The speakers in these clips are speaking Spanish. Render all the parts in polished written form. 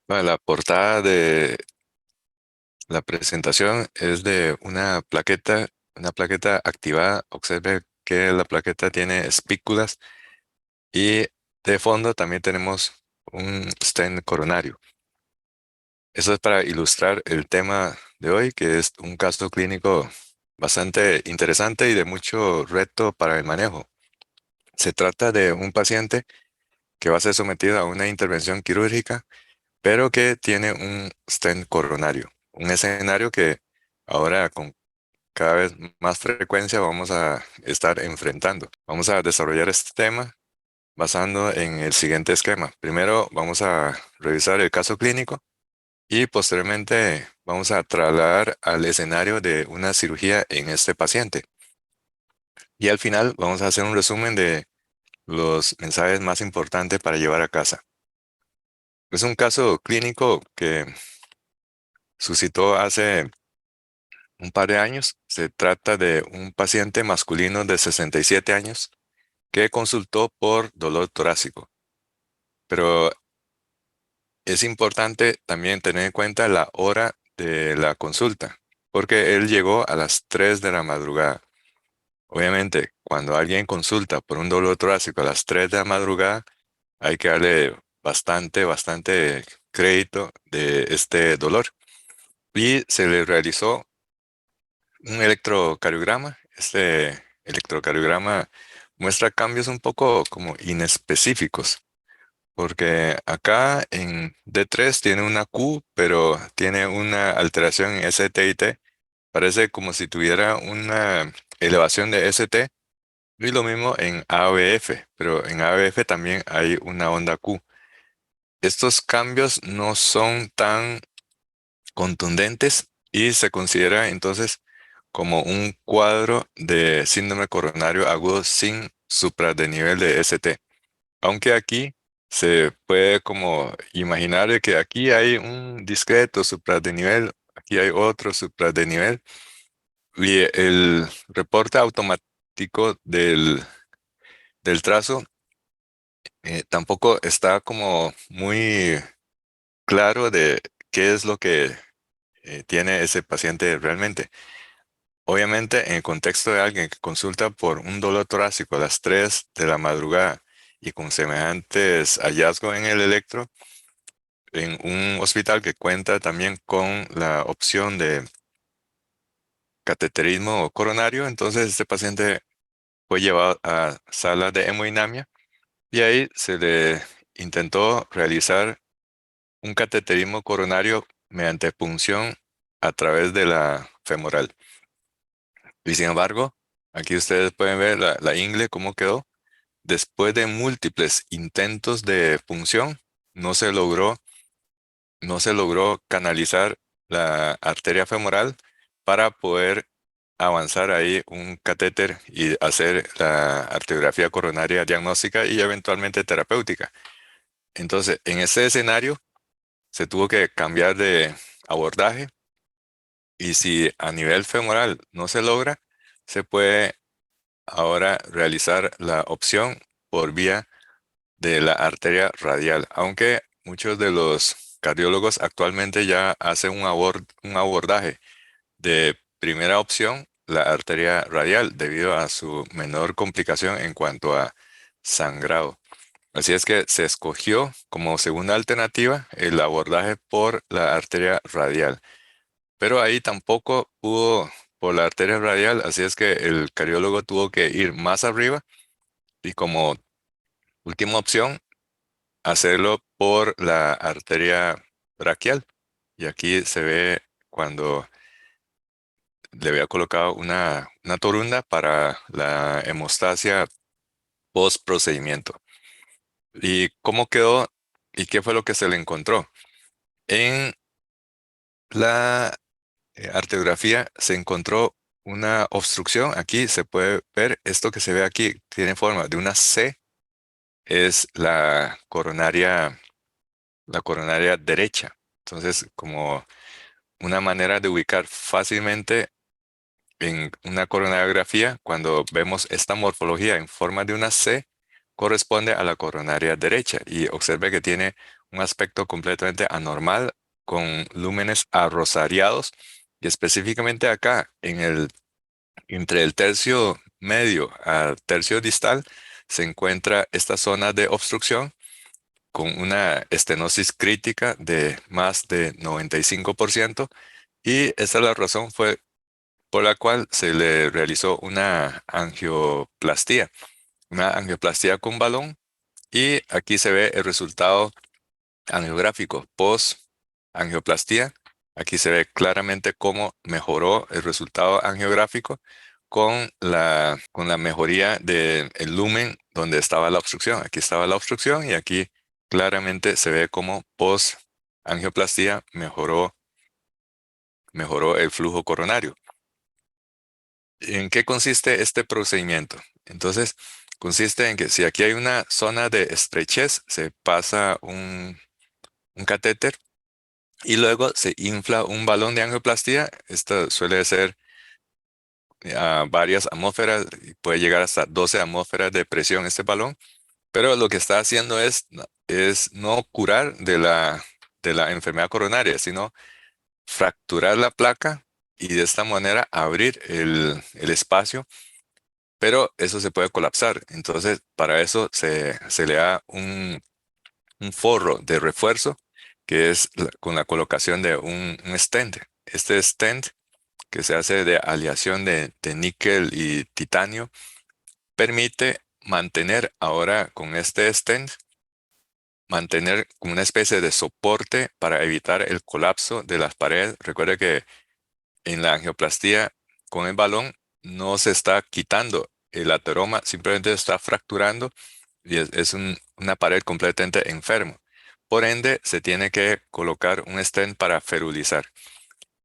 Bueno, la portada de la presentación es de una plaqueta activada. Observe que la plaqueta tiene espículas y de fondo también tenemos un stent coronario. Eso es para ilustrar el tema de hoy, que es un caso clínico bastante interesante y de mucho reto para el manejo. Se trata de un paciente que va a ser sometido a una intervención quirúrgica pero que tiene un stent coronario, un escenario que ahora con cada vez más frecuencia vamos a estar enfrentando. Vamos a desarrollar este tema basando en el siguiente esquema. Primero vamos a revisar el caso clínico y posteriormente vamos a trasladar al escenario de una cirugía en este paciente. Y al final vamos a hacer un resumen de los mensajes más importantes para llevar a casa. Es un caso clínico que suscitó hace un par de años. Se trata de un paciente masculino de 67 años que consultó por dolor torácico. Pero es importante también tener en cuenta la hora de la consulta, porque él llegó a las 3 de la madrugada. Obviamente, cuando alguien consulta por un dolor torácico a las 3 de la madrugada, hay que darle bastante crédito de este dolor. Y se le realizó un electrocardiograma. Este electrocardiograma muestra cambios un poco como inespecíficos, porque acá en D3 tiene una Q, pero tiene una alteración en ST y T. Parece como si tuviera una elevación de ST, y lo mismo en AVF, pero en AVF también hay una onda Q. Estos cambios no son tan contundentes y se considera entonces como un cuadro de síndrome coronario agudo sin supradenivel de ST. Aunque aquí se puede como imaginar de que aquí hay un discreto supradenivel, aquí hay otro supradenivel, y el reporte automático del trazo tampoco está como muy claro de qué es lo que tiene ese paciente realmente. Obviamente, en el contexto de alguien que consulta por un dolor torácico a las 3 de la madrugada y con semejantes hallazgos en el electro, en un hospital que cuenta también con la opción de cateterismo coronario, entonces este paciente fue llevado a sala de hemodinamia y ahí se le intentó realizar un cateterismo coronario mediante punción a través de la femoral. Y sin embargo, aquí ustedes pueden ver la ingle cómo quedó. Después de múltiples intentos de punción, no se logró, no se logró canalizar la arteria femoral para poder avanzar ahí un catéter y hacer la arteriografía coronaria diagnóstica y eventualmente terapéutica. Entonces, en ese escenario se tuvo que cambiar de abordaje y si a nivel femoral no se logra, se puede ahora realizar la opción por vía de la arteria radial, aunque muchos de los cardiólogos actualmente ya hacen un abordaje de primera opción, la arteria radial, debido a su menor complicación en cuanto a sangrado. Así es que se escogió como segunda alternativa el abordaje por la arteria radial, pero ahí tampoco pudo por la arteria radial, así es que el cardiólogo tuvo que ir más arriba y como última opción hacerlo por la arteria braquial. Y aquí se ve cuando le había colocado una torunda para la hemostasia post procedimiento. ¿Y cómo quedó y qué fue lo que se le encontró? En la arteriografía se encontró una obstrucción. Aquí se puede ver esto que se ve aquí, tiene forma de una C, es la coronaria derecha. Entonces, como una manera de ubicar fácilmente en una coronariografía, cuando vemos esta morfología en forma de una C, corresponde a la coronaria derecha y observe que tiene un aspecto completamente anormal con lúmenes arrosariados y específicamente acá entre el tercio medio al tercio distal se encuentra esta zona de obstrucción con una estenosis crítica de más de 95% y esa es la razón fue por la cual se le realizó una angioplastía con balón y aquí se ve el resultado angiográfico post angioplastía. Aquí se ve claramente cómo mejoró el resultado angiográfico con la mejoría del lumen donde estaba la obstrucción. Aquí estaba la obstrucción y aquí claramente se ve cómo post angioplastía mejoró el flujo coronario. ¿En qué consiste este procedimiento? Entonces, consiste en que si aquí hay una zona de estrechez, se pasa un catéter y luego se infla un balón de angioplastía. Esto suele ser a varias atmósferas, y puede llegar hasta 12 atmósferas de presión este balón, pero lo que está haciendo es no curar de la enfermedad coronaria, sino fracturar la placa y de esta manera abrir el espacio, pero eso se puede colapsar. Entonces, para eso se le da un forro de refuerzo, que es con la colocación de un stent. Este stent, que se hace de aleación de níquel y titanio, permite mantener ahora con este stent, mantener como una especie de soporte para evitar el colapso de las paredes. Recuerde que en la angioplastía con el balón no se está quitando el ateroma, simplemente está fracturando y es una pared completamente enfermo. Por ende, se tiene que colocar un stent para ferulizar.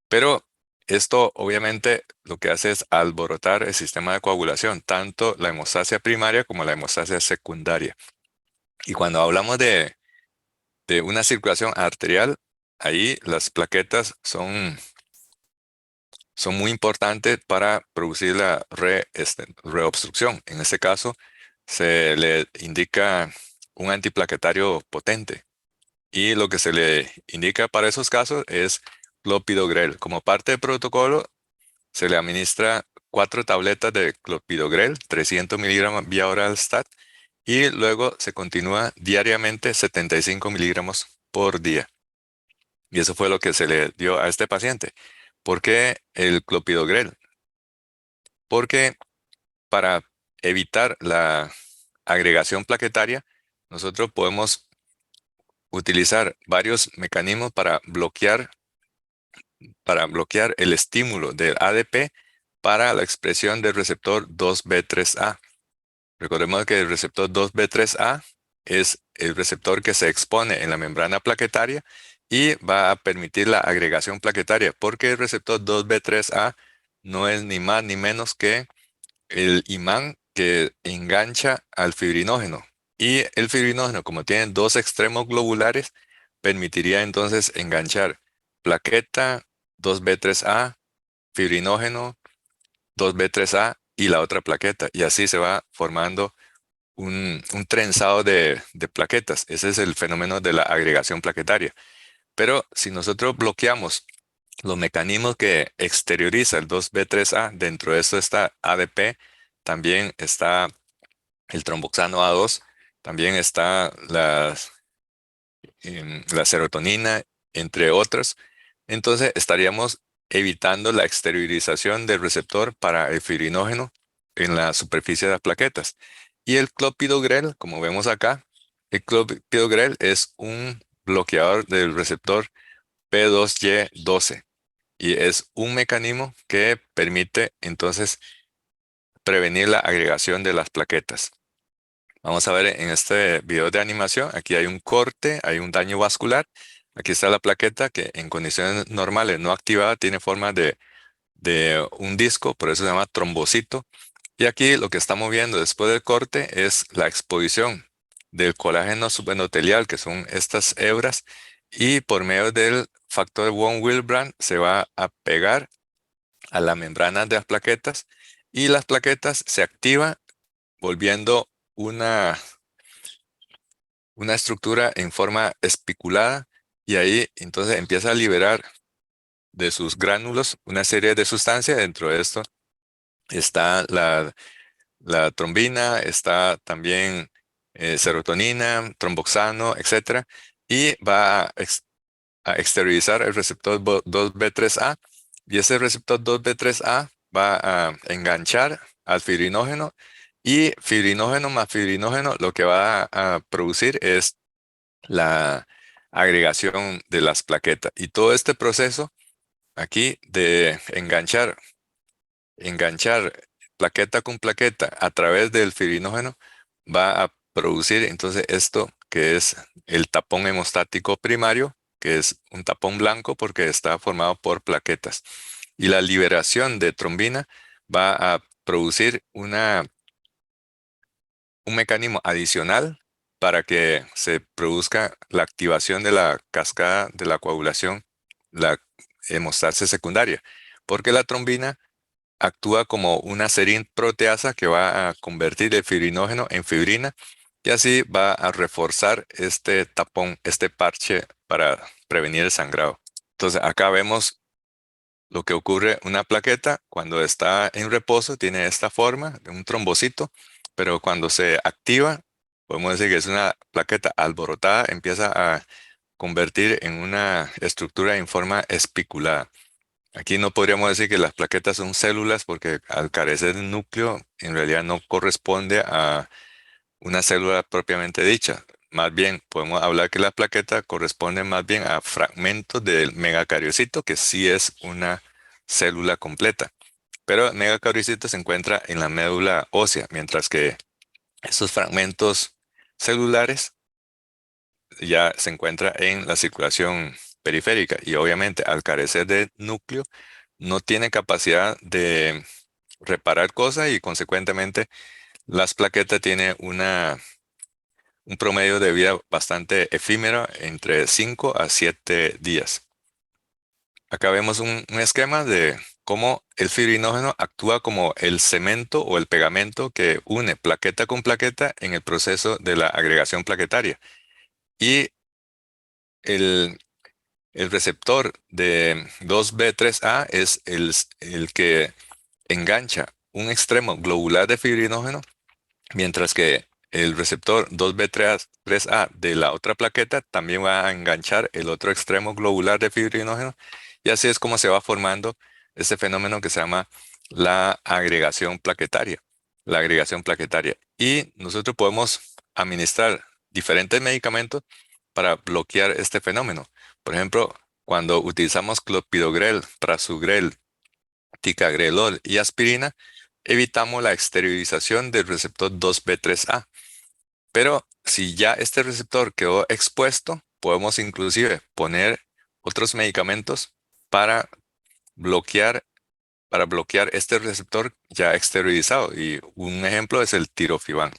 Pero esto obviamente lo que hace es alborotar el sistema de coagulación, tanto la hemostasia primaria como la hemostasia secundaria. Y cuando hablamos de una circulación arterial, ahí las plaquetas son muy importantes para producir la reobstrucción. En este caso, se le indica un antiplaquetario potente. Y lo que se le indica para esos casos es clopidogrel. Como parte del protocolo, se le administra 4 tabletas de clopidogrel, 300 miligramos vía oral STAT, y luego se continúa diariamente 75 miligramos por día. Y eso fue lo que se le dio a este paciente. ¿Por qué el clopidogrel? Porque para evitar la agregación plaquetaria, nosotros podemos utilizar varios mecanismos para bloquear el estímulo del ADP para la expresión del receptor 2B3A. Recordemos que el receptor 2B3A es el receptor que se expone en la membrana plaquetaria y va a permitir la agregación plaquetaria, porque el receptor 2B3A no es ni más ni menos que el imán que engancha al fibrinógeno. Y el fibrinógeno, como tiene dos extremos globulares, permitiría entonces enganchar plaqueta 2B3A, fibrinógeno 2B3A y la otra plaqueta. Y así se va formando un trenzado de plaquetas. Ese es el fenómeno de la agregación plaquetaria. Pero si nosotros bloqueamos los mecanismos que exterioriza el 2B3A, dentro de esto está ADP, también está el tromboxano A2, también está la serotonina, entre otros. Entonces estaríamos evitando la exteriorización del receptor para el fibrinógeno en la superficie de las plaquetas. Y el clopidogrel, como vemos acá, el clopidogrel es un bloqueador del receptor P2Y12 y es un mecanismo que permite entonces prevenir la agregación de las plaquetas. Vamos a ver en este video de animación, aquí hay un corte, hay un daño vascular. Aquí está la plaqueta que en condiciones normales no activada tiene forma de un disco, por eso se llama trombocito. Y aquí lo que estamos viendo después del corte es la exposición del colágeno subendotelial, que son estas hebras, y por medio del factor von Willebrand se va a pegar a la membrana de las plaquetas y las plaquetas se activan volviendo una una estructura en forma espiculada y ahí entonces empieza a liberar de sus gránulos una serie de sustancias. Dentro de esto está la trombina, está también serotonina, tromboxano, etcétera, y va a exteriorizar el receptor 2B3A, y ese receptor 2B3A va a enganchar al fibrinógeno, y fibrinógeno más fibrinógeno lo que va a producir es la agregación de las plaquetas. Y todo este proceso aquí de enganchar plaqueta con plaqueta a través del fibrinógeno va a producir entonces esto que es el tapón hemostático primario, que es un tapón blanco porque está formado por plaquetas. Y la liberación de trombina va a producir un mecanismo adicional para que se produzca la activación de la cascada de la coagulación, la hemostasia secundaria, porque la trombina actúa como una serin proteasa que va a convertir el fibrinógeno en fibrina y así va a reforzar este tapón, este parche para prevenir el sangrado. Entonces acá vemos lo que ocurre, una plaqueta cuando está en reposo tiene esta forma de un trombocito, pero cuando se activa, podemos decir que es una plaqueta alborotada, empieza a convertir en una estructura en forma espiculada. Aquí no podríamos decir que las plaquetas son células porque al carecer de núcleo en realidad no corresponde a una célula propiamente dicha. Más bien podemos hablar que las plaquetas corresponden más bien a fragmentos del megacariocito, que sí es una célula completa. Pero el megacariocito se encuentra en la médula ósea, mientras que estos fragmentos celulares ya se encuentran en la circulación periférica y obviamente al carecer de núcleo no tiene capacidad de reparar cosas y consecuentemente las plaquetas tienen un promedio de vida bastante efímero entre 5 a 7 días. Acá vemos un esquema de cómo el fibrinógeno actúa como el cemento o el pegamento que une plaqueta con plaqueta en el proceso de la agregación plaquetaria. Y el, el receptor de 2B3A es el que engancha un extremo globular de fibrinógeno, mientras que el receptor 2B3A de la otra plaqueta también va a enganchar el otro extremo globular de fibrinógeno, y así es como se va formando este fenómeno que se llama la agregación plaquetaria. La agregación plaquetaria. Y nosotros podemos administrar diferentes medicamentos para bloquear este fenómeno. Por ejemplo, cuando utilizamos clopidogrel, prasugrel, ticagrelol y aspirina, evitamos la exteriorización del receptor 2B3A. Pero si ya este receptor quedó expuesto, podemos inclusive poner otros medicamentos para bloquear, para bloquear este receptor ya exteriorizado. Y un ejemplo es el tirofibán.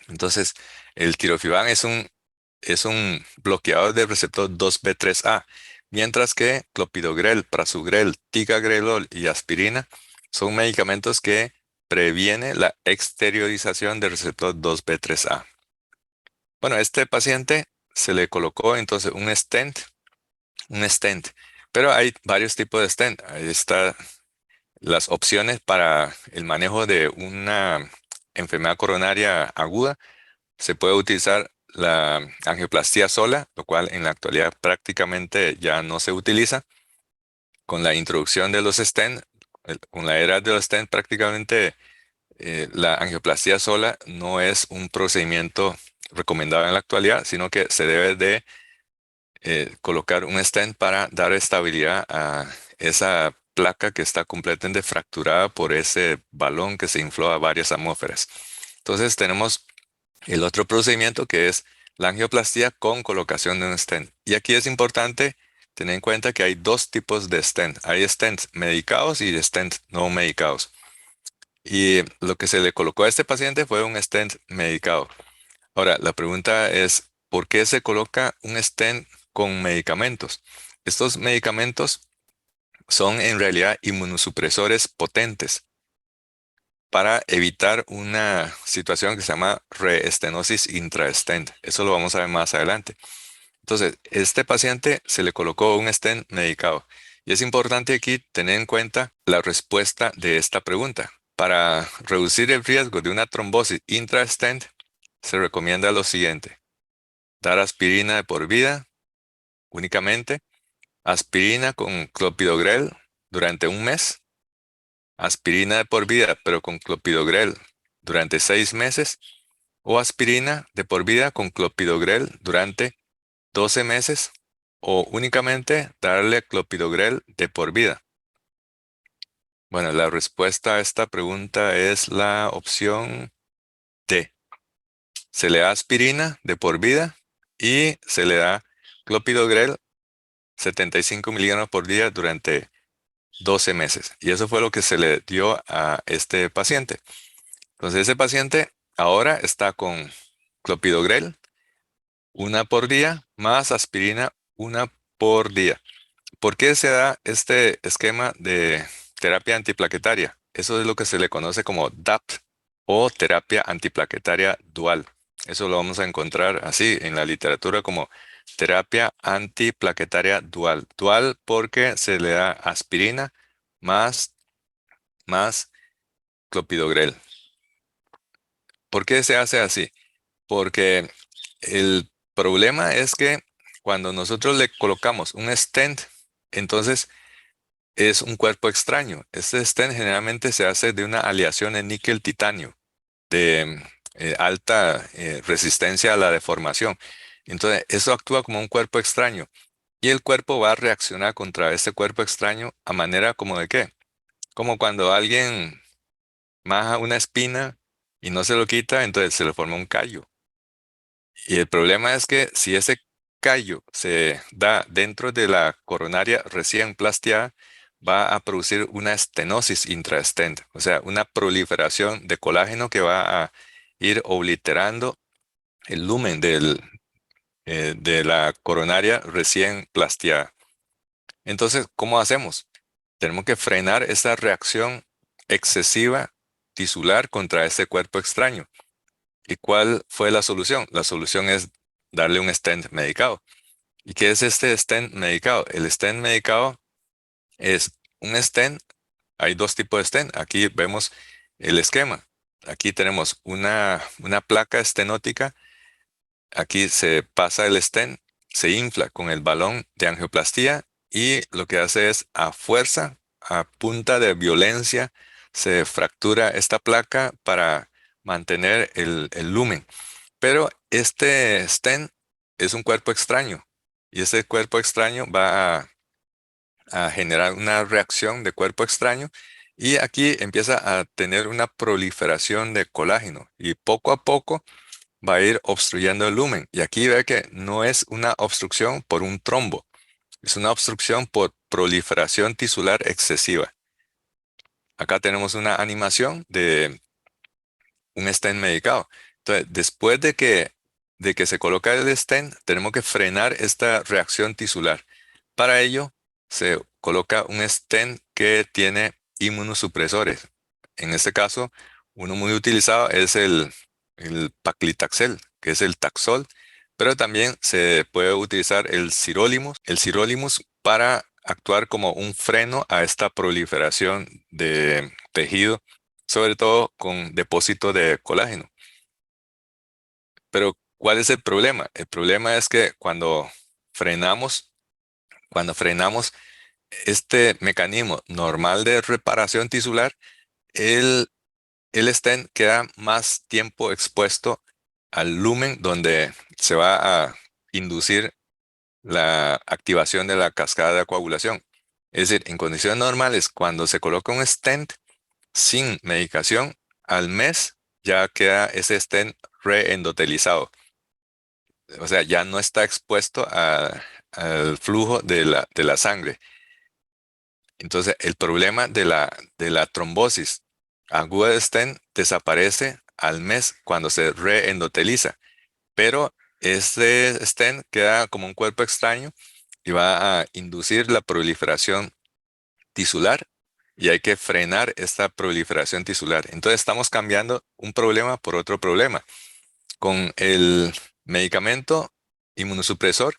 Entonces, el tirofibán es un bloqueador del receptor 2B3A, mientras que clopidogrel, prasugrel, ticagrelol y aspirina son medicamentos que previenen la exteriorización del receptor 2B3A. Bueno, a este paciente se le colocó entonces un stent, pero hay varios tipos de stent. Ahí están las opciones para el manejo de una enfermedad coronaria aguda. Se puede utilizar la angioplastía sola, lo cual en la actualidad prácticamente ya no se utiliza. Con la introducción de los stent, con la era de los stent, prácticamente la angioplastía sola no es un procedimiento recomendado en la actualidad, sino que se debe de colocar un stent para dar estabilidad a esa placa que está completamente fracturada por ese balón que se infló a varias atmósferas. Entonces tenemos el otro procedimiento que es la angioplastía con colocación de un stent. Y aquí es importante tener en cuenta que hay dos tipos de stent. Hay stents medicados y stents no medicados. Y lo que se le colocó a este paciente fue un stent medicado. Ahora, la pregunta es, ¿por qué se coloca un stent con medicamentos? Estos medicamentos son en realidad inmunosupresores potentes. para evitar una situación que se llama reestenosis intra-stent. Eso lo vamos a ver más adelante. Entonces, este paciente se le colocó un stent medicado. Y es importante aquí tener en cuenta la respuesta de esta pregunta. Para reducir el riesgo de una trombosis intra-stent, se recomienda lo siguiente: dar aspirina de por vida únicamente, aspirina con clopidogrel durante un mes, aspirina de por vida pero con clopidogrel durante 6 meses, o aspirina de por vida con clopidogrel durante 12 meses, o únicamente darle clopidogrel de por vida. Bueno, la respuesta a esta pregunta es la opción D. Se le da aspirina de por vida y se le da clopidogrel 75 miligramos por día durante 12 meses. Y eso fue lo que se le dio a este paciente. Entonces, ese paciente ahora está con clopidogrel una por día más aspirina una por día. ¿Por qué se da este esquema de terapia antiplaquetaria? Eso es lo que se le conoce como DAPT o terapia antiplaquetaria dual. Eso lo vamos a encontrar así en la literatura como terapia antiplaquetaria dual. Dual porque se le da aspirina más, más clopidogrel. ¿Por qué se hace así? Porque el problema es que cuando nosotros le colocamos un stent, entonces es un cuerpo extraño. Este stent generalmente se hace de una aleación en níquel-titanio de alta resistencia a la deformación. Entonces, eso actúa como un cuerpo extraño y el cuerpo va a reaccionar contra este cuerpo extraño a manera como de qué. Como cuando alguien maja una espina y no se lo quita, entonces se le forma un callo. Y el problema es que si ese callo se da dentro de la coronaria recién plasteada, va a producir una estenosis intrastent, o sea, una proliferación de colágeno que va a ir obliterando el lumen de la coronaria recién plasteada. Entonces, ¿cómo hacemos? Tenemos que frenar esa reacción excesiva tisular contra ese cuerpo extraño. ¿Y cuál fue la solución? La solución es darle un stent medicado. ¿Y qué es este stent medicado? El stent medicado es un stent. Hay dos tipos de stent. Aquí vemos el esquema. Aquí tenemos una placa estenótica. Aquí se pasa el stent, se infla con el balón de angioplastía y lo que hace es a fuerza, a punta de violencia, se fractura esta placa para mantener el lumen. Pero este stent es un cuerpo extraño y ese cuerpo extraño va a generar una reacción de cuerpo extraño y aquí empieza a tener una proliferación de colágeno y poco a poco va a ir obstruyendo el lumen. Y aquí ve que no es una obstrucción por un trombo, es una obstrucción por proliferación tisular excesiva. Acá tenemos una animación de un stent medicado. Entonces, después de que se coloca el stent, tenemos que frenar esta reacción tisular. Para ello, se coloca un stent que tiene inmunosupresores. En este caso, uno muy utilizado es el paclitaxel, que es el Taxol, pero también se puede utilizar el sirolimus para actuar como un freno a esta proliferación de tejido, sobre todo con depósito de colágeno. Pero, ¿cuál es el problema? El problema es que frenamos, cuando frenamos este mecanismo normal de reparación tisular, el, el stent queda más tiempo expuesto al lumen donde se va a inducir la activación de la cascada de coagulación. Es decir, en condiciones normales, cuando se coloca un stent sin medicación, al mes ya queda ese stent reendotelizado. O sea, ya no está expuesto al flujo de la sangre. Entonces, el problema de la trombosis aguda de stent desaparece al mes cuando se reendoteliza, pero este stent queda como un cuerpo extraño y va a inducir la proliferación tisular y hay que frenar esta proliferación tisular. Entonces estamos cambiando un problema por otro problema. Con el medicamento inmunosupresor,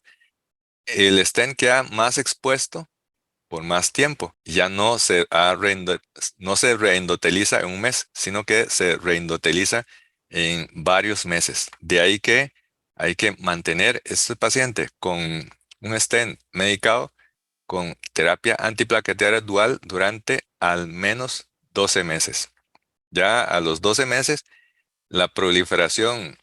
el stent queda más expuesto por más tiempo. Ya no se reendoteliza en un mes, sino que se reendoteliza en varios meses. De ahí que hay que mantener este paciente con un stent medicado con terapia antiplaquetaria dual durante al menos 12 meses. Ya a los 12 meses, la proliferación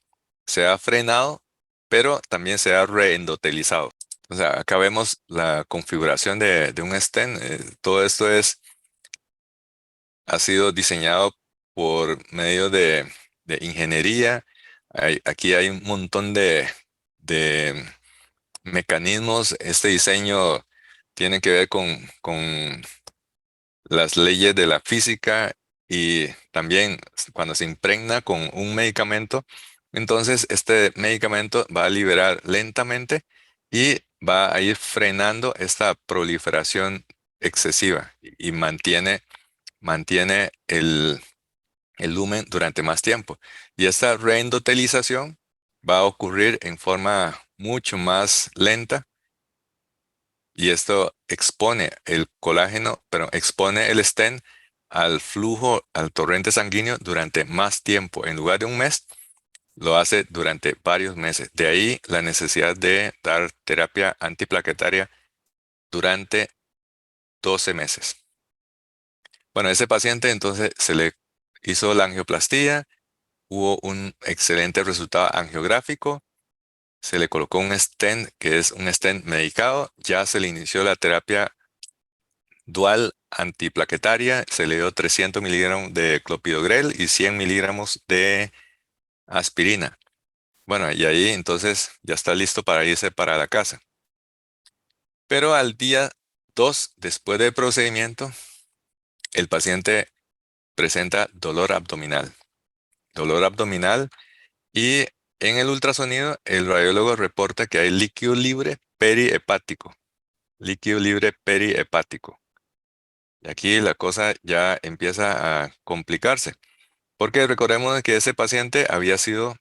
se ha frenado, pero también se ha reendotelizado. O sea, acá vemos la configuración de un stent. Todo esto ha sido diseñado por medio de ingeniería. Aquí hay un montón de mecanismos. Este diseño tiene que ver con las leyes de la física y también cuando se impregna con un medicamento, entonces este medicamento va a liberar lentamente y va a ir frenando esta proliferación excesiva y mantiene el lumen durante más tiempo. Y esta reendotelización va a ocurrir en forma mucho más lenta y esto expone el colágeno, pero expone el stent al flujo, al torrente sanguíneo durante más tiempo. En lugar de un mes, lo hace durante varios meses. De ahí la necesidad de dar terapia antiplaquetaria durante 12 meses. Bueno, a ese paciente entonces se le hizo la angioplastía, hubo un excelente resultado angiográfico, se le colocó un stent que es un stent medicado, ya se le inició la terapia dual antiplaquetaria, se le dio 300 miligramos de clopidogrel y 100 miligramos de aspirina. Bueno, y ahí entonces ya está listo para irse para la casa. Pero al día 2 después del procedimiento, el paciente presenta dolor abdominal. Dolor abdominal y en el ultrasonido el radiólogo reporta que hay líquido libre perihepático. Líquido libre perihepático. Y aquí la cosa ya empieza a complicarse. Porque recordemos que ese paciente había sido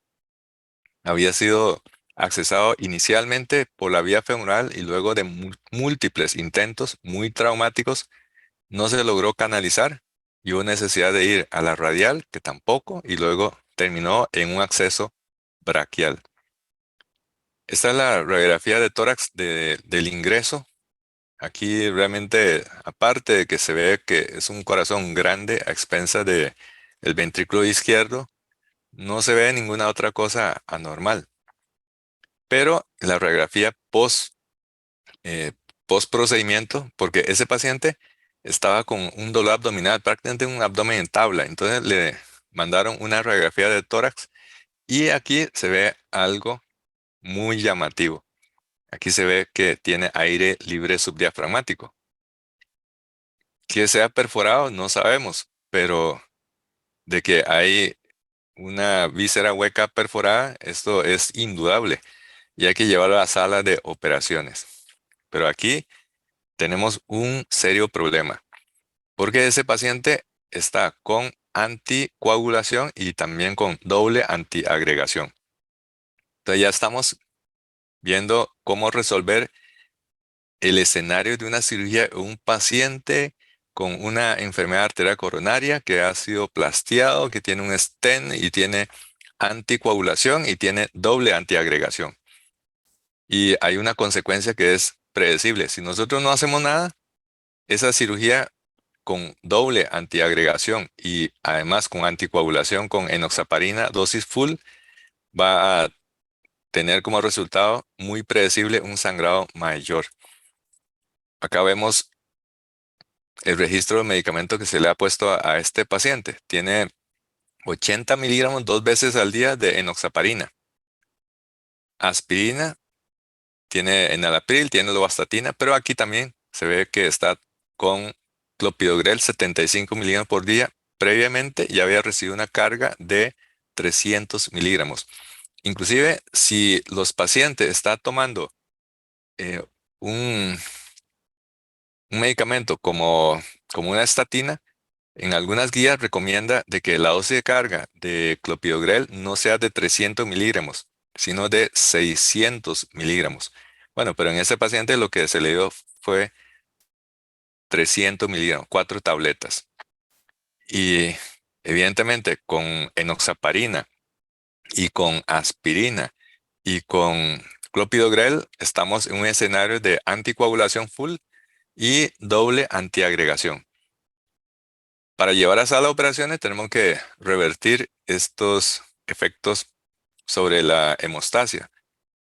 accesado inicialmente por la vía femoral y luego de múltiples intentos muy traumáticos, no se logró canalizar y hubo necesidad de ir a la radial, que tampoco, y luego terminó en un acceso braquial. Esta es la radiografía de tórax del ingreso. Aquí realmente, aparte de que se ve que es un corazón grande a expensas del ventrículo izquierdo, no se ve ninguna otra cosa anormal. Pero la radiografía eh, post procedimiento, porque ese paciente estaba con un dolor abdominal, prácticamente un abdomen en tabla. Entonces le mandaron una radiografía de tórax y aquí se ve algo muy llamativo. Aquí se ve que tiene aire libre subdiafragmático. Que sea perforado, no sabemos, pero de que hay una víscera hueca perforada, esto es indudable y hay que llevarlo a la sala de operaciones. Pero aquí tenemos un serio problema, porque ese paciente está con anticoagulación y también con doble antiagregación. Entonces ya estamos viendo cómo resolver el escenario de una cirugía en un paciente con una enfermedad arterial coronaria que ha sido plastiado, que tiene un stent y tiene anticoagulación y tiene doble antiagregación. Y hay una consecuencia que es predecible. Si nosotros no hacemos nada, esa cirugía con doble antiagregación y además con anticoagulación con enoxaparina dosis full va a tener como resultado muy predecible un sangrado mayor. Acá vemos el registro de medicamento que se le ha puesto a este paciente. Tiene 80 miligramos 2 veces al día de enoxaparina. Aspirina, tiene enalapril, tiene lovastatina, pero aquí también se ve que está con clopidogrel 75 miligramos por día. Previamente ya había recibido una carga de 300 miligramos. Inclusive, si los pacientes están tomando eh, un, un medicamento como como una estatina, en algunas guías recomienda de que la dosis de carga de clopidogrel no sea de 300 miligramos, sino de 600 miligramos. Bueno, pero en ese paciente lo que se le dio fue 300 miligramos, 4 tabletas. Y evidentemente con enoxaparina y con aspirina y con clopidogrel estamos en un escenario de anticoagulación full y doble antiagregación. Para llevar a sala de operaciones tenemos que revertir estos efectos sobre la hemostasia.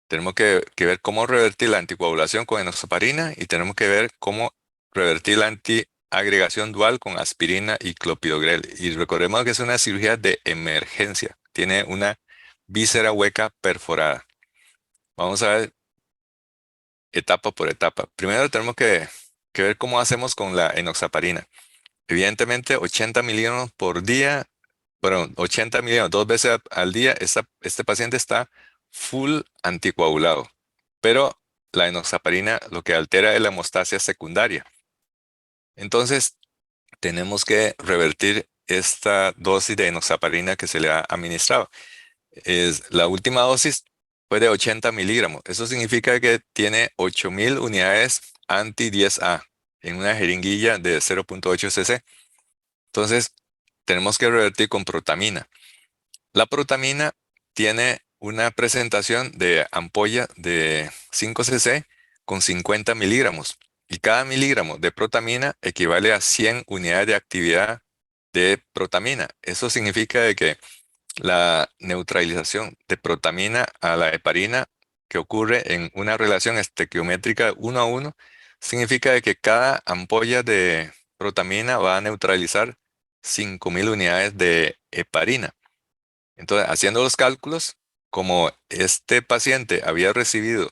Tenemos que ver cómo revertir la anticoagulación con enoxaparina y tenemos que ver cómo revertir la antiagregación dual con aspirina y clopidogrel. Y recordemos que es una cirugía de emergencia. Tiene una víscera hueca perforada. Vamos a ver etapa por etapa. Primero tenemos que ver cómo hacemos con la enoxaparina. Evidentemente, 80 miligramos por día, bueno, 80 miligramos 2 veces al día, este paciente está full anticoagulado. Pero la enoxaparina lo que altera es la hemostasia secundaria. Entonces, tenemos que revertir esta dosis de enoxaparina que se le ha administrado. La última dosis fue de 80 miligramos. Eso significa que tiene 8.000 unidades anti-10A en una jeringuilla de 0.8 cc. Entonces, tenemos que revertir con protamina. La protamina tiene una presentación de ampolla de 5 cc con 50 miligramos. Y cada miligramo de protamina equivale a 100 unidades de actividad de protamina. Eso significa de que la neutralización de protamina a la heparina que ocurre en una relación estequiométrica 1 a 1 significa de que cada ampolla de protamina va a neutralizar 5.000 unidades de heparina. Entonces, haciendo los cálculos, como este paciente había recibido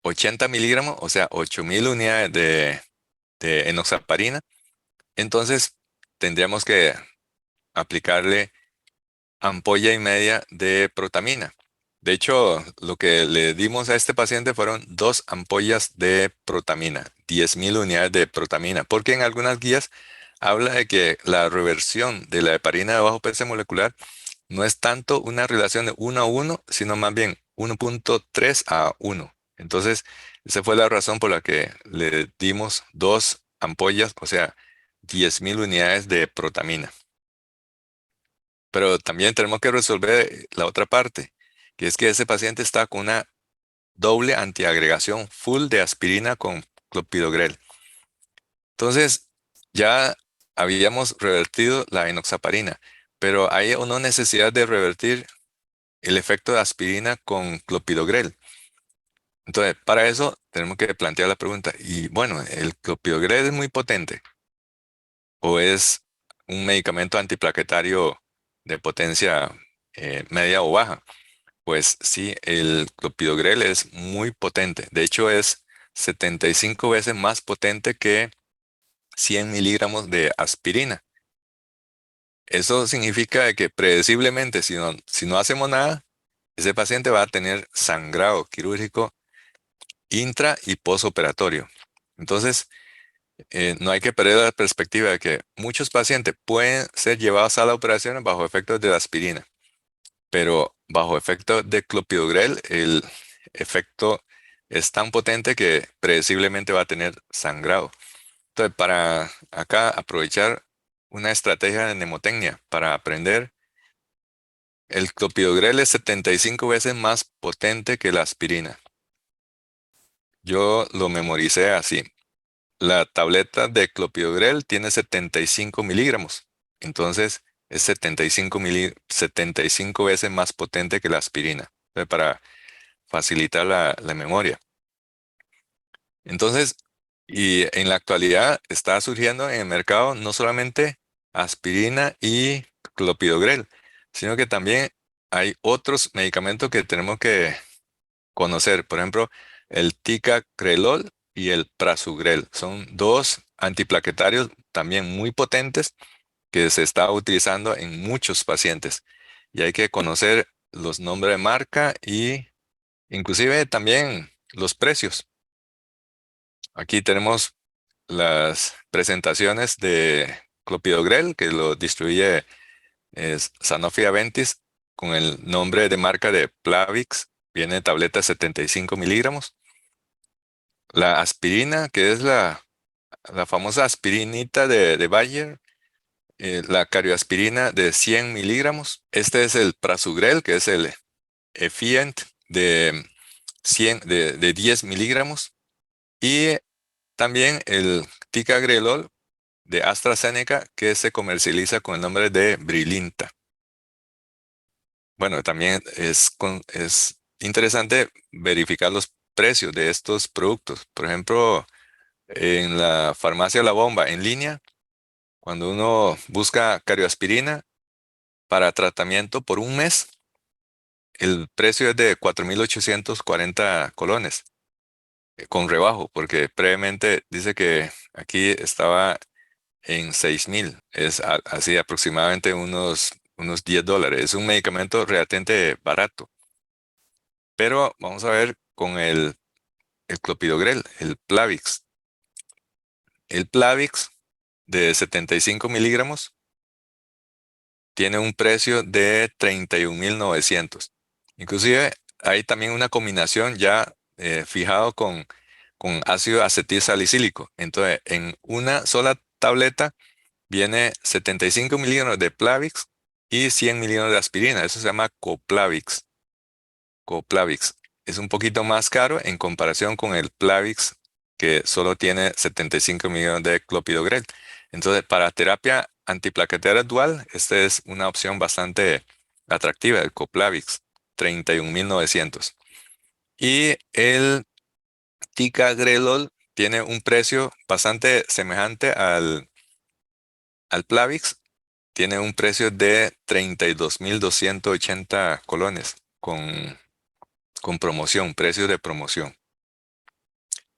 80 miligramos, o sea, 8.000 unidades de enoxaparina, entonces tendríamos que aplicarle ampolla y media de protamina. De hecho, lo que le dimos a este paciente fueron 2 ampollas de protamina, 10.000 unidades de protamina, porque en algunas guías habla de que la reversión de la heparina de bajo peso molecular no es tanto una relación de 1 a 1, sino más bien 1.3 a 1. Entonces, esa fue la razón por la que le dimos 2 ampollas, o sea, 10.000 unidades de protamina. Pero también tenemos que resolver la otra parte, que es que ese paciente está con una doble antiagregación full de aspirina con clopidogrel. Entonces, ya habíamos revertido la enoxaparina, pero hay una necesidad de revertir el efecto de aspirina con clopidogrel. Entonces, para eso tenemos que plantear la pregunta, y bueno, ¿el clopidogrel es muy potente o es un medicamento antiplaquetario de potencia media o baja? Pues sí, el clopidogrel es muy potente. De hecho, es 75 veces más potente que 100 miligramos de aspirina. Eso significa de que predeciblemente, si no hacemos nada, ese paciente va a tener sangrado quirúrgico intra y posoperatorio. Entonces, no hay que perder la perspectiva de que muchos pacientes pueden ser llevados a las operaciones bajo efectos de la aspirina, pero bajo efecto de clopidogrel, el efecto es tan potente que predeciblemente va a tener sangrado. Entonces, para acá aprovechar una estrategia de mnemotecnia para aprender, el clopidogrel es 75 veces más potente que la aspirina. Yo lo memoricé así. La tableta de clopidogrel tiene 75 miligramos. Entonces, es 75 veces más potente que la aspirina. Para facilitar la memoria. Entonces, y en la actualidad está surgiendo en el mercado no solamente aspirina y clopidogrel, sino que también hay otros medicamentos que tenemos que conocer. Por ejemplo, el ticagrelol y el prasugrel. Son dos antiplaquetarios también muy potentes que se está utilizando en muchos pacientes. Y hay que conocer los nombres de marca y inclusive también los precios. Aquí tenemos las presentaciones de clopidogrel, que lo distribuye Sanofi Aventis con el nombre de marca de Plavix. Viene tableta 75 miligramos. La aspirina, que es la famosa aspirinita de Bayer, la carioaspirina de 100 miligramos. Este es el Prasugrel, que es el Effient de 100, de 10 miligramos. Y también el Ticagrelol de AstraZeneca, que se comercializa con el nombre de Brilinta. Bueno, también es interesante verificar los precios de estos productos. Por ejemplo, en la farmacia La Bomba en línea, cuando uno busca carioaspirina para tratamiento por un mes, el precio es de 4.840 colones, con rebajo, porque previamente dice que aquí estaba en 6.000. Es así aproximadamente unos $10. Es un medicamento relativamente barato. Pero vamos a ver con el clopidogrel, el Plavix. El Plavix de 75 miligramos tiene un precio de 31.900. Inclusive hay también una combinación ya fijado con ácido acetil salicílico. Entonces, en una sola tableta viene 75 miligramos de Plavix y 100 miligramos de aspirina. Eso se llama Coplavix. Coplavix. Es un poquito más caro en comparación con el Plavix, que solo tiene 75 millones de clopidogrel. Entonces, para terapia antiplaquetera dual, esta es una opción bastante atractiva, el Coplavix, 31.900. Y el Ticagrelol tiene un precio bastante semejante al Plavix, tiene un precio de 32.280 colones con promoción, precios de promoción.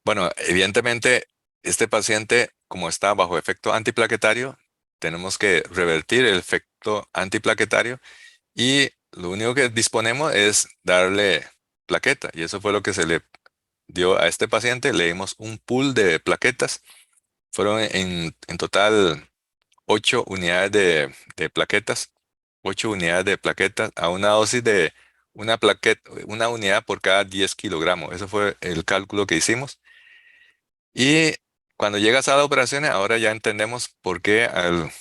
Bueno, evidentemente, este paciente, como está bajo efecto antiplaquetario, tenemos que revertir el efecto antiplaquetario y lo único que disponemos es darle plaqueta. Y eso fue lo que se le dio a este paciente. Le dimos un pool de plaquetas. Fueron en total 8 unidades de plaquetas. 8 unidades de plaquetas a una dosis de una plaqueta, una unidad por cada 10 kilogramos. Eso fue el cálculo que hicimos. Y cuando llegas a las operaciones, ahora ya entendemos por qué al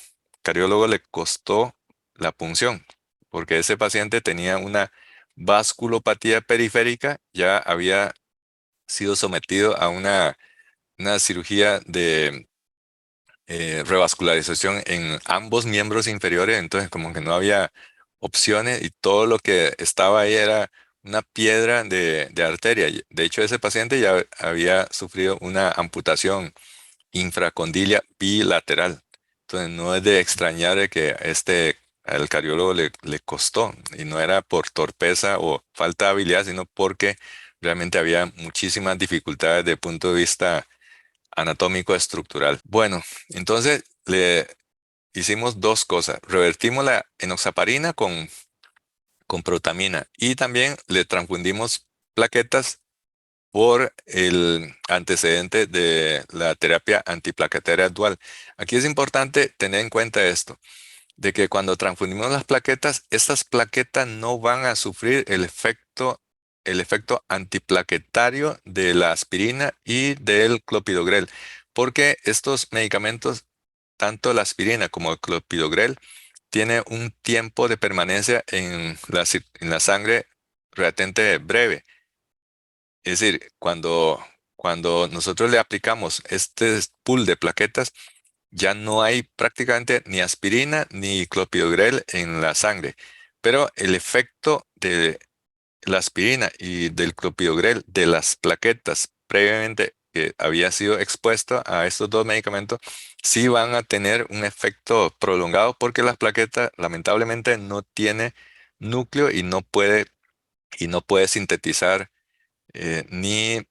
cardiólogo le costó la punción, porque ese paciente tenía una vasculopatía periférica, ya había sido sometido a una cirugía de revascularización en ambos miembros inferiores, entonces como que no había opciones y todo lo que estaba ahí era una piedra de arteria. De hecho, ese paciente ya había sufrido una amputación infracondilia bilateral. Entonces no es de extrañar de que al cardiólogo le costó y no era por torpeza o falta de habilidad, sino porque realmente había muchísimas dificultades desde el punto de vista anatómico estructural. Bueno, entonces le hicimos dos cosas. Revertimos la enoxaparina con protamina y también le transfundimos plaquetas por el antecedente de la terapia antiplaquetaria dual. Aquí es importante tener en cuenta esto, de que cuando transfundimos las plaquetas, estas plaquetas no van a sufrir el efecto antiplaquetario de la aspirina y del clopidogrel, porque estos medicamentos, tanto la aspirina como el clopidogrel, tiene un tiempo de permanencia en la sangre relativamente breve. Es decir, cuando nosotros le aplicamos este pool de plaquetas, ya no hay prácticamente ni aspirina ni clopidogrel en la sangre. Pero el efecto de la aspirina y del clopidogrel de las plaquetas previamente que había sido expuesto a estos dos medicamentos, sí van a tener un efecto prolongado porque las plaquetas lamentablemente no tiene núcleo y no puede sintetizar ni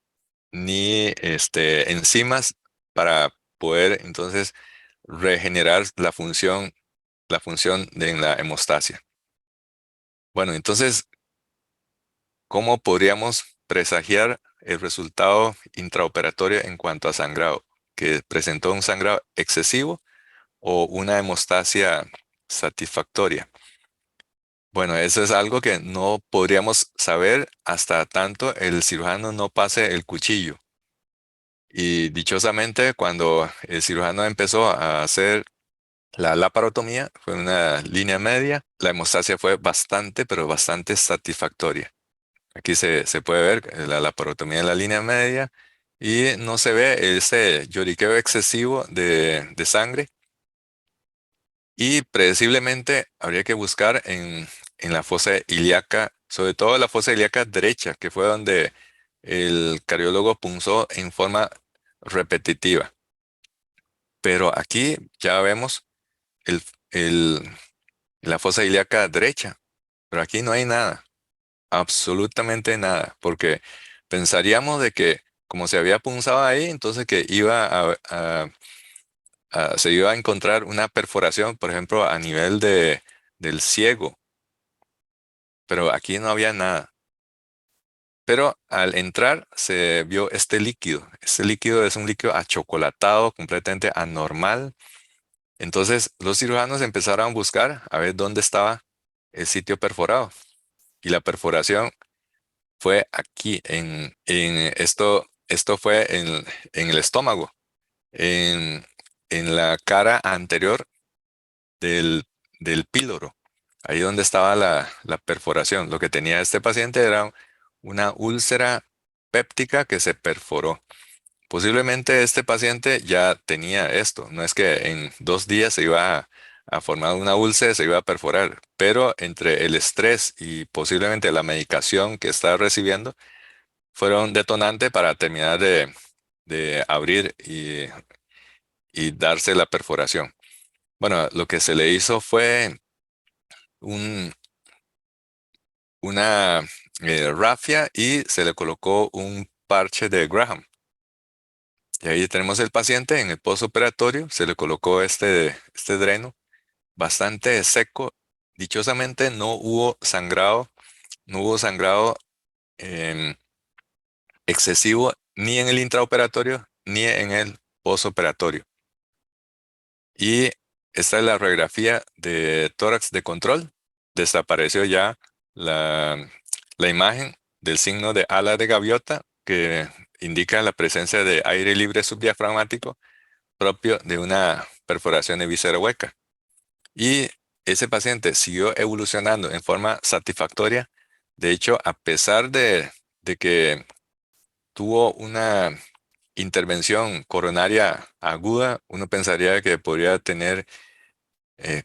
enzimas para poder entonces regenerar la función en la hemostasia. Bueno, entonces, ¿cómo podríamos presagiar el resultado intraoperatorio en cuanto a sangrado? que presentó un sangrado excesivo o una hemostasia satisfactoria. Bueno, eso es algo que no podríamos saber hasta tanto el cirujano no pase el cuchillo. Y dichosamente, cuando el cirujano empezó a hacer la laparotomía, fue una línea media, la hemostasia fue bastante, pero bastante satisfactoria. Aquí se puede ver la laparotomía en la línea media y no se ve ese lloriqueo excesivo de sangre. Y predeciblemente habría que buscar en la fosa ilíaca, sobre todo la fosa ilíaca derecha, que fue donde el cardiólogo punzó en forma repetitiva. Pero aquí ya vemos el, el- la fosa ilíaca derecha, pero aquí no hay nada, absolutamente nada, porque pensaríamos de que como se había punzado ahí, entonces que se iba a encontrar una perforación, por ejemplo, a nivel del ciego, pero aquí no había nada. Pero al entrar se vio este líquido. Este líquido es un líquido achocolatado, completamente anormal. Entonces los cirujanos empezaron a buscar a ver dónde estaba el sitio perforado. Y la perforación fue aquí, esto fue en el estómago, en, en la cara anterior del, del píloro, ahí donde estaba la perforación. Lo que tenía este paciente era una úlcera péptica que se perforó. Posiblemente este paciente ya tenía esto, no es que en 2 días se iba a formar una úlcera, se iba a perforar, pero entre el estrés y posiblemente la medicación que estaba recibiendo fueron detonantes para terminar de abrir y darse la perforación. Bueno, lo que se le hizo fue un, una rafia y se le colocó un parche de Graham. Y ahí tenemos el paciente en el postoperatorio, se le colocó este dreno bastante seco. Dichosamente no hubo sangrado em, excesivo ni en el intraoperatorio ni en el postoperatorio. Y esta es la radiografía de tórax de control. Desapareció ya la, la imagen del signo de ala de gaviota que indica la presencia de aire libre subdiafragmático propio de una perforación de víscera hueca. Y ese paciente siguió evolucionando en forma satisfactoria. De hecho, a pesar de que tuvo una intervención coronaria aguda, uno pensaría que podría tener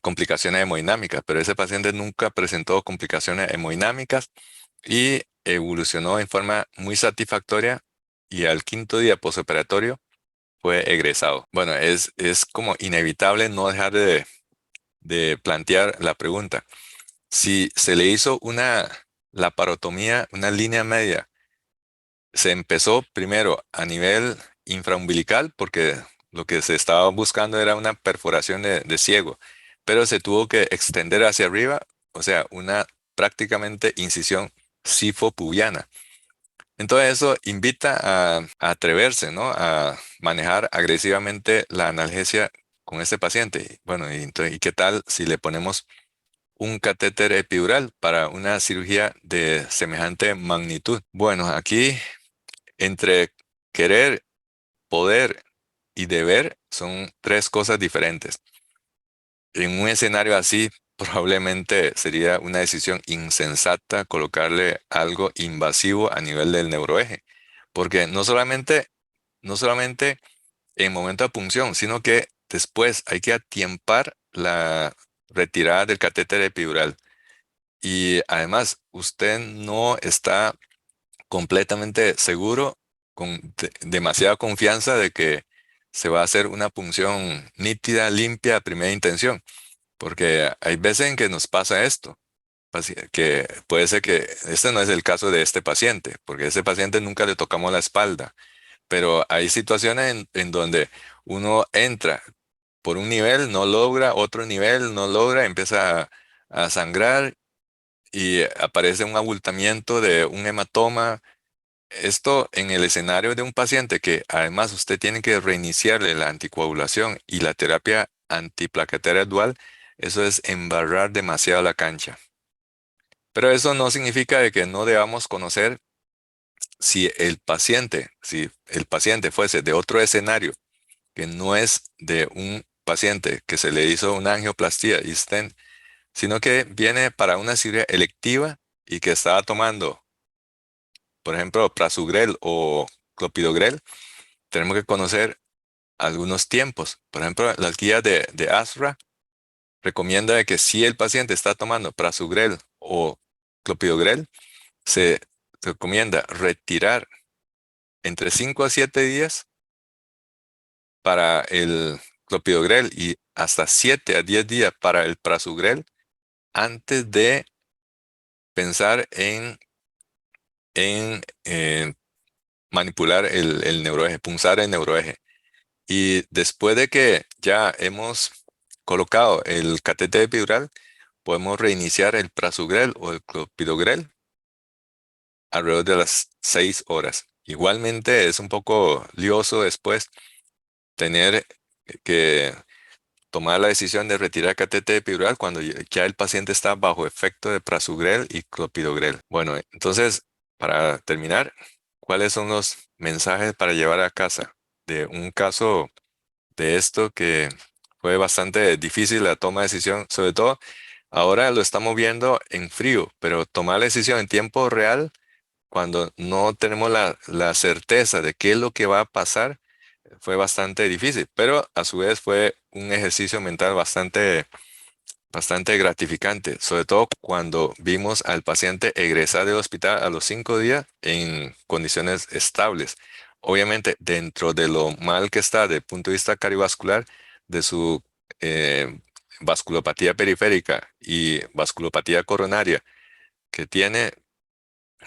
complicaciones hemodinámicas, pero ese paciente nunca presentó complicaciones hemodinámicas y evolucionó en forma muy satisfactoria y al quinto día posoperatorio fue egresado. Bueno, es como inevitable no dejar de plantear la pregunta. Si se le hizo una laparotomía, una línea media, se empezó primero a nivel infraumbilical porque lo que se estaba buscando era una perforación de ciego, pero se tuvo que extender hacia arriba, o sea, una prácticamente incisión sifopubiana. Entonces eso invita a atreverse, ¿no? A manejar agresivamente la analgesia con este paciente. Bueno, ¿y qué tal si le ponemos un catéter epidural para una cirugía de semejante magnitud? Bueno, aquí entre querer, poder y deber son tres cosas diferentes. En un escenario así, probablemente sería una decisión insensata colocarle algo invasivo a nivel del neuroeje, porque no solamente en momento de punción, sino que después hay que atiempar la retirada del catéter epidural. Y además, usted no está completamente seguro, con demasiada confianza de que se va a hacer una punción nítida, limpia a primera intención, porque hay veces en que nos pasa esto, que puede ser que este no es el caso de este paciente, porque a este paciente nunca le tocamos la espalda, pero hay situaciones en donde uno entra por un nivel, no logra, otro nivel, no logra, empieza a sangrar y aparece un abultamiento de un hematoma Esto en el escenario de un paciente que además usted tiene que reiniciarle la anticoagulación y la terapia antiplaquetaria dual, eso es embarrar demasiado la cancha. Pero eso no significa de que no debamos conocer si el paciente fuese de otro escenario, que no es de un paciente que se le hizo una angioplastía y stent, sino que viene para una cirugía electiva y que estaba tomando, por ejemplo, Prasugrel o Clopidogrel. Tenemos que conocer algunos tiempos. Por ejemplo, las guías de ASRA recomienda de que si el paciente está tomando Prasugrel o Clopidogrel, se recomienda retirar entre 5 a 7 días para el Clopidogrel y hasta 7 a 10 días para el Prasugrel antes de pensar en manipular el neuroeje, punzar el neuroeje. Y después de que ya hemos colocado el catéter epidural, podemos reiniciar el Prasugrel o el Clopidogrel alrededor de las 6 horas. Igualmente es un poco lioso después tener que tomar la decisión de retirar catéter epidural cuando ya el paciente está bajo efecto de Prasugrel y Clopidogrel. Bueno, entonces, para terminar, ¿cuáles son los mensajes para llevar a casa de un caso de esto que fue bastante difícil la toma de decisión? Sobre todo, ahora lo estamos viendo en frío, pero tomar la decisión en tiempo real, cuando no tenemos la certeza de qué es lo que va a pasar, fue bastante difícil, pero a su vez fue un ejercicio mental bastante gratificante, sobre todo cuando vimos al paciente egresar del hospital a los 5 días en condiciones estables. Obviamente, dentro de lo mal que está desde el punto de vista cardiovascular, de su vasculopatía periférica y vasculopatía coronaria que tiene,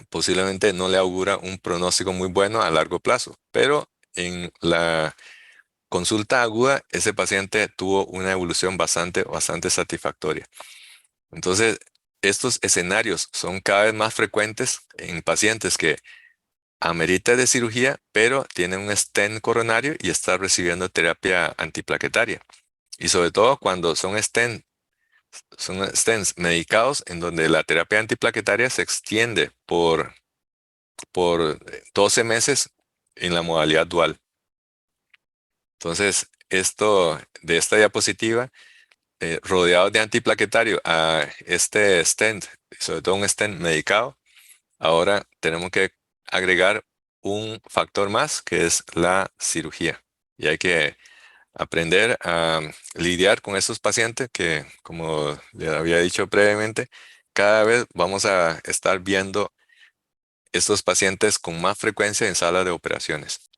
posiblemente no le augura un pronóstico muy bueno a largo plazo, pero en la consulta aguda, ese paciente tuvo una evolución bastante satisfactoria. Entonces, estos escenarios son cada vez más frecuentes en pacientes que amerita de cirugía, pero tienen un stent coronario y está recibiendo terapia antiplaquetaria. Y sobre todo cuando son stents medicados en donde la terapia antiplaquetaria se extiende por 12 meses en la modalidad dual. Entonces, esto de esta diapositiva, rodeado de antiplaquetario a este stent, sobre todo un stent medicado, ahora tenemos que agregar un factor más que es la cirugía. Y hay que aprender a lidiar con estos pacientes que, como le había dicho previamente, cada vez vamos a estar viendo estos pacientes con más frecuencia en sala de operaciones.